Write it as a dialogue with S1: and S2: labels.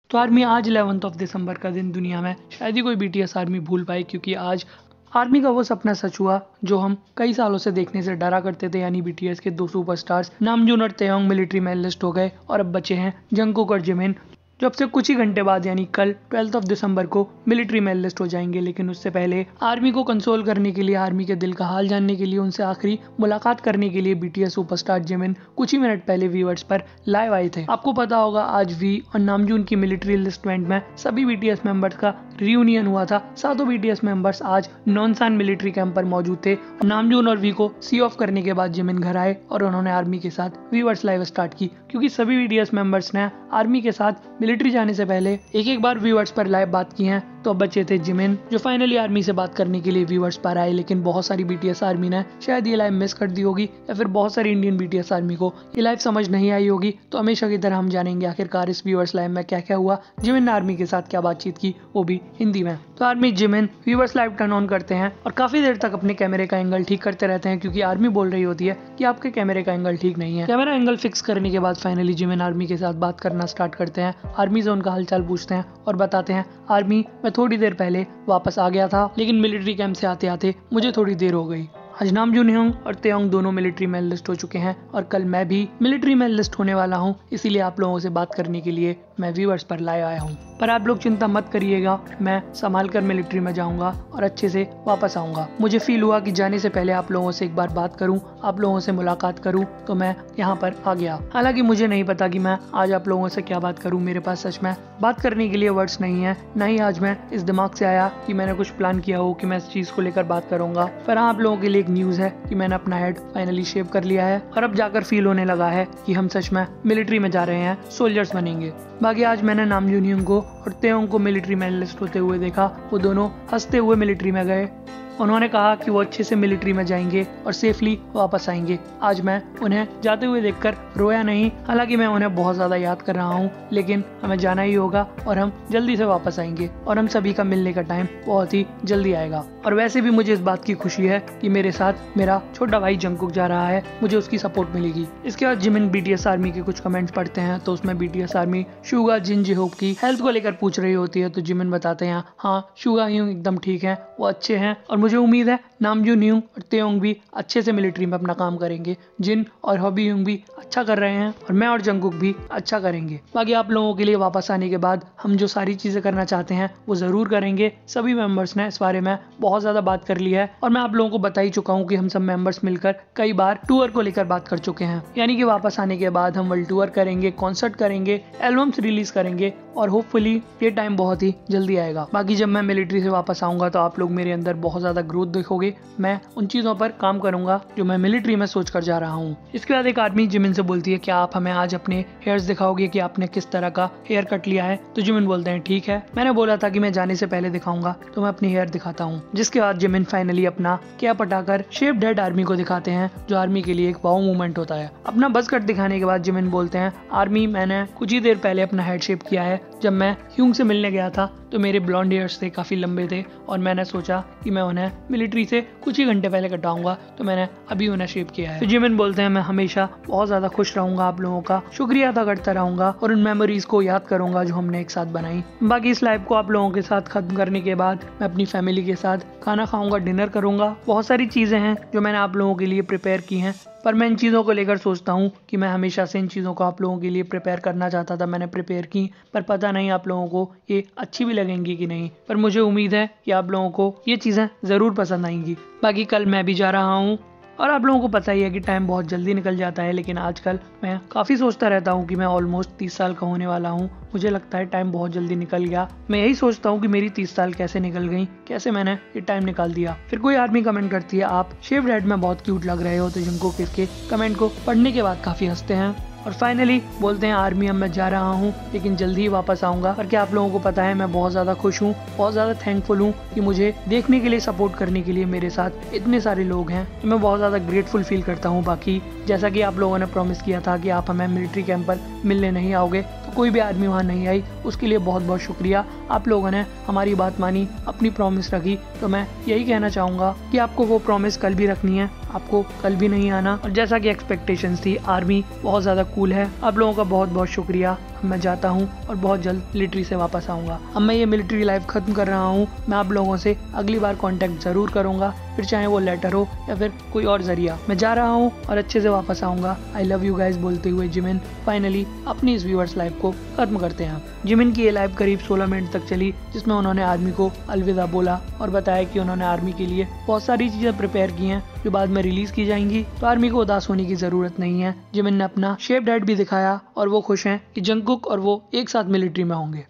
S1: तो आर्मी आज 11 दिसंबर का दिन दुनिया में शायद ही कोई बीटीएस आर्मी भूल पाए, क्योंकि आज आर्मी का वो सपना सच हुआ जो हम कई सालों से देखने से डरा करते थे, यानी बीटीएस के दो सुपरस्टार्स नामजून और तेयोंग मिलिट्री में एनलिस्ट हो गए और अब बचे हैं जंगकुक और जिमिन, जो अब से कुछ ही घंटे बाद यानी कल 12 दिसंबर को मिलिट्री में एनलिस्ट हो जाएंगे। लेकिन उससे पहले आर्मी को कंसोल करने के लिए, आर्मी के दिल का हाल जानने के लिए, उनसे आखिरी मुलाकात करने के लिए बीटीएस सुपरस्टार जिमिन कुछ ही मिनट पहले व्यूअर्स पर लाइव आए थे। आपको पता होगा आज वी और नामजून की मिलिट्री एनलिस्टमेंट में सभी बीटीएस मेंबर्स का रियूनियन हुआ था। सातों बीटीएस मेंबर्स आज नॉनसान मिलिट्री कैंप पर मौजूद थे। नामजून और वी को सी ऑफ करने के बाद जिमिन घर आए और उन्होंने आर्मी के साथ व्यूअर्स लाइव स्टार्ट की, क्योंकि सभी बीटीएस मेंबर्स ने आर्मी के साथ मिलिट्री जाने से पहले एक बार व्यूअर्स पर लाइव बात की है। तो अब बचे थे जिमिन, जो फाइनली आर्मी से बात करने के लिए व्यूअर्स पर आए। लेकिन बहुत सारी बीटीएस आर्मी ने शायद ये लाइव मिस कर दी होगी, या फिर बहुत सारी इंडियन बीटीएस आर्मी को ये लाइव समझ नहीं आई होगी। तो हमेशा की तरह हम जानेंगे आखिरकार इस व्यूअर्स लाइव में क्या क्या हुआ, जिमिन ने आर्मी के साथ क्या बातचीत की, वो भी हिंदी में। तो army Jimin viewers live turn on करते हैं और काफी देर तक अपने कैमरे का एंगल ठीक करते रहते हैं, क्योंकि आर्मी बोल रही होती है कि आपके कैमरे का एंगल ठीक नहीं है। कैमरा एंगल फिक्स करने के बाद फाइनली जिमिन आर्मी के साथ बात करना स्टार्ट करते हैं। आर्मी से उनका हालचाल पूछते हैं और बताते हैं, आर्मी मैं थोड़ी देर पहले वापस आ गया था, लेकिन मिलिट्री कैंप से आते आते मुझे थोड़ी देर हो गई। आज नामजून और तेयोंग दोनों मिलिट्री में एनलिस्ट हो चुके हैं और कल मैं भी मिलिट्री में एनलिस्ट होने वाला हूं, इसीलिए आप लोगों से बात करने के लिए मैं व्यूअर्स पर लाइव आया हूं। पर आप लोग चिंता मत करिएगा, मैं संभाल कर मिलिट्री में जाऊंगा और अच्छे से वापस आऊंगा। मुझे फील हुआ कि जाने से पहले आप लोगों से एक बार बात करूं, आप लोगों से मुलाकात करूं, तो मैं यहाँ पर आ गया। हालांकि मुझे नहीं पता कि मैं आज आप लोगों से क्या बात करूं, मेरे पास सच में बात करने के लिए वर्ड्स नहीं है, न ही आज मैं इस दिमाग से आया कि मैंने कुछ प्लान किया हो कि मैं इस चीज को लेकर बात करूंगा। पर हाँ, आप लोगों के लिए एक न्यूज है कि मैंने अपना हेड फाइनली शेव कर लिया है और अब जाकर फील होने लगा है कि हम सच में मिलिट्री में जा रहे हैं, सोल्जर्स बनेंगे। बाकी आज मैंने नामजून को और तेयोंग को मिलिट्री में एनलिस्ट होते हुए देखा। वो दोनों हंसते हुए मिलिट्री में गए। उन्होंने कहा कि वो अच्छे से मिलिट्री में जाएंगे और सेफली वापस आएंगे। आज मैं उन्हें जाते हुए देखकर रोया नहीं, हालांकि मैं उन्हें बहुत ज्यादा याद कर रहा हूँ, लेकिन हमें जाना ही होगा और हम जल्दी से वापस आएंगे और हम सभी का मिलने का टाइम बहुत ही जल्दी आएगा। और वैसे भी मुझे इस बात की खुशी है कि मेरे साथ मेरा छोटा भाई जंगकुक जा रहा है, मुझे उसकी सपोर्ट मिलेगी। इसके बाद जिमिन बीटीएस आर्मी के कुछ कमेंट्स पढ़ते हैं, तो उसमें बीटीएस आर्मी शुगा जिन जिहोप की हेल्थ को लेकर पूछ रही होती है। तो जिमिन बताते हैं, हाँ शुगा यूं एकदम ठीक है, वो अच्छे हैं और मुझे उम्मीद है नामजून यूं और तेयोंग भी अच्छे से मिलिट्री में अपना काम करेंगे। जिन और हॉबी यूं भी अच्छा कर रहे हैं और मैं और जंगकुक भी अच्छा करेंगे। बाकी आप लोगों के लिए वापस आने के बाद हम जो सारी चीजें करना चाहते हैं वो जरूर करेंगे। सभी मेंबर्स ने इस बारे में बहुत ज्यादा बात कर ली है और मैं आप लोगों को बता ही चुका हूँ कि हम सब मेंबर्स मिलकर कई बार टूर को लेकर बात कर चुके हैं, यानी कि वापस आने के बाद हम वर्ल्ड टूर करेंगे, कॉन्सर्ट करेंगे, एल्बम्स रिलीज करेंगे और होपफुली ये टाइम बहुत ही जल्दी आएगा। बाकी जब मैं मिलिट्री से वापस आऊंगा तो आप लोग मेरे अंदर बहुत ज्यादा ग्रोथ देखोगे। मैं उन चीजों पर काम करूंगा जो मैं मिलिट्री में सोच कर जा रहा हूँ। इसके बाद एक आदमी जिमिन से बोलती है, क्या आप हमें आज अपने हेयर्स दिखाओगे कि आपने किस तरह का हेयर कट लिया है? तो जिमिन बोलते हैं, ठीक है, मैंने बोला था कि मैं जाने से पहले दिखाऊंगा, तो मैं अपनी हेयर दिखाता हूँ। जिसके बाद जिमिन फाइनली अपना कैप हटाकर शेप्ड हेड आर्मी को दिखाते हैं, जो आर्मी के लिए एक वाओ मूवमेंट होता है। अपना बस कट दिखाने के बाद जिमिन बोलते हैं, आर्मी मैंने कुछ ही देर पहले अपना हेड शेप किया है। जब मैं ह्यूंग से मिलने गया था तो मेरे ब्लॉन्ड हेयर्स थे, काफी लंबे थे और मैंने सोचा कि मैं उन्हें मिलिट्री से कुछ ही घंटे पहले कटाऊंगा, तो मैंने अभी उन्हें शेप किया है। तो जिमिन बोलते हैं, मैं हमेशा बहुत ज्यादा खुश रहूंगा, आप लोगों का शुक्रिया अदा करता रहूंगा और उन मेमोरीज को याद करूंगा जो हमने एक साथ बनाई। बाकी इस लाइव को आप लोगों के साथ खत्म करने के बाद मैं अपनी फैमिली के साथ खाना खाऊंगा, डिनर करूंगा। बहुत सारी चीजें हैं जो मैंने आप लोगों के लिए प्रिपेयर की हैं, पर मैं इन चीज़ों को लेकर सोचता हूँ कि मैं हमेशा से इन चीज़ों को आप लोगों के लिए प्रिपेयर करना चाहता था। मैंने प्रिपेयर की, पर पता नहीं आप लोगों को ये अच्छी भी लगेंगी कि नहीं, पर मुझे उम्मीद है कि आप लोगों को ये चीज़ें ज़रूर पसंद आएंगी। बाकी कल मैं भी जा रहा हूँ और आप लोगों को पता ही है कि टाइम बहुत जल्दी निकल जाता है, लेकिन आजकल मैं काफ़ी सोचता रहता हूँ कि मैं ऑलमोस्ट 30 साल का होने वाला हूँ। मुझे लगता है टाइम बहुत जल्दी निकल गया। मैं यही सोचता हूँ कि मेरी 30 साल कैसे निकल गई, कैसे मैंने ये टाइम निकाल दिया। फिर कोई आदमी कमेंट करती है, आप शेप्ड हेड में बहुत क्यूट लग रहे हो, तो जिनको किसके कमेंट को पढ़ने के बाद काफ़ी हंसते हैं और फाइनली बोलते हैं, आर्मी अब मैं जा रहा हूँ लेकिन जल्दी ही वापस आऊंगा। पर क्या आप लोगों को पता है, मैं बहुत ज़्यादा खुश हूँ, बहुत ज़्यादा थैंकफुल हूँ कि मुझे देखने के लिए, सपोर्ट करने के लिए मेरे साथ इतने सारे लोग हैं, तो मैं बहुत ज़्यादा ग्रेटफुल फील करता हूँ। बाकी जैसा कि आप लोगों ने प्रॉमिस किया था कि आप हमें मिलिट्री कैंप पर मिलने नहीं आओगे, तो कोई भी आर्मी वहाँ नहीं आई, उसके लिए बहुत बहुत शुक्रिया। आप लोगों ने हमारी बात मानी, अपनी प्रॉमिस रखी, तो मैं यही कहना चाहूँगा कि आपको वो प्रॉमिस कल भी रखनी है, आपको कल भी नहीं आना। और जैसा कि एक्सपेक्टेशंस थी, आर्मी बहुत ज़्यादा कूल है। आप लोगों का बहुत बहुत शुक्रिया। अब मैं जाता हूँ और बहुत जल्द मिलिट्री से वापस आऊँगा। अब मैं ये मिलिट्री लाइफ खत्म कर रहा हूँ। मैं आप लोगों से अगली बार कांटेक्ट ज़रूर करूँगा, फिर चाहे वो लेटर हो या फिर कोई और जरिया। मैं जा रहा हूँ और अच्छे से वापस आऊँगा। आई लव यू गाइस बोलते हुए जिमिन फाइनली अपनी इस व्यूअर्स लाइफ को खत्म करते हैं। जिमिन की ये लाइफ करीब 16 मिनट तक चली, जिसमें उन्होंने आर्मी को अलविदा बोला और बताया कि उन्होंने आर्मी के लिए बहुत सारी चीज़ें प्रिपेयर की हैं जो बाद में रिलीज की जाएंगी, तो आर्मी को उदास होने की जरूरत नहीं है। जिमिन ने अपना शेप्ड हेड भी दिखाया और वो खुश हैं कि जंगकुक और वो एक साथ मिलिट्री में होंगे।